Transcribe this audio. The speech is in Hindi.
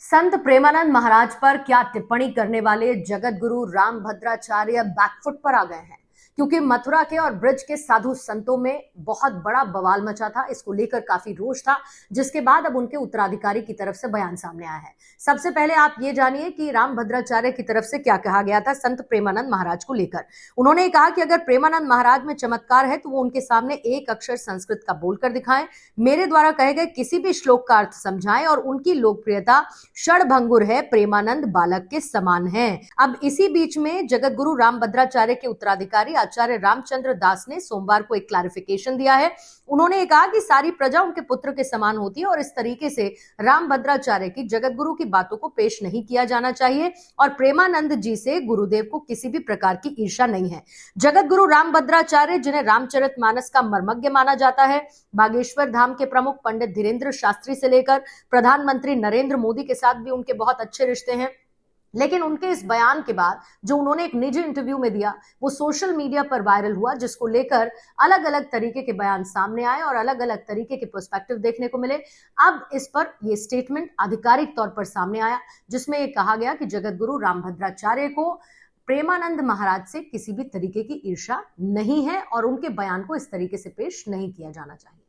संत प्रेमानंद महाराज पर क्या टिप्पणी करने वाले जगत गुरु रामभद्राचार्य बैकफुट पर आ गए हैं, क्योंकि मथुरा के और ब्रज के साधु संतों में बहुत बड़ा बवाल मचा था। इसको लेकर काफी रोष था, जिसके बाद अब उनके उत्तराधिकारी की तरफ से बयान सामने आया है। सबसे पहले आप ये जानिए कि रामभद्राचार्य की तरफ से क्या कहा गया था संत प्रेमानंद महाराज को लेकर। उन्होंने कहा कि अगर प्रेमानंद महाराज में चमत्कार है तो वो उनके सामने एक अक्षर संस्कृत का बोलकर दिखाएं, मेरे द्वारा कहे गए किसी भी श्लोक का अर्थ समझाएं और उनकी लोकप्रियता क्षणभंगुर है, प्रेमानंद बालक के समान है। अब इसी बीच में जगत गुरु रामभद्राचार्य के उत्तराधिकारी आचार्य रामचंद्र दास ने सोमवार को एक क्लैरिफिकेशन दिया है। उन्होंने कहा कि सारी प्रजा उनके पुत्र के समान होती है और इस तरीके से रामभद्राचार्य की जगत गुरु की बातों को पेश नहीं किया जाना चाहिए और प्रेमानंद जी से गुरुदेव को किसी भी प्रकार की ईर्ष्या नहीं है। जगत गुरु रामभद्राचार्य, जिन्हें रामचरितमानस का मर्मज्ञ माना जाता है, बागेश्वर धाम के प्रमुख पंडित धीरेन्द्र शास्त्री से लेकर प्रधानमंत्री नरेंद्र मोदी के साथ भी उनके बहुत अच्छे रिश्ते हैं। लेकिन उनके इस बयान के बाद जो उन्होंने एक निजी इंटरव्यू में दिया, वो सोशल मीडिया पर वायरल हुआ, जिसको लेकर अलग अलग तरीके के बयान सामने आए और अलग अलग तरीके के पर्सपेक्टिव देखने को मिले। अब इस पर यह स्टेटमेंट आधिकारिक तौर पर सामने आया, जिसमें यह कहा गया कि जगत गुरु रामभद्राचार्य को प्रेमानंद महाराज से किसी भी तरीके की ईर्ष्या नहीं है और उनके बयान को इस तरीके से पेश नहीं किया जाना चाहिए।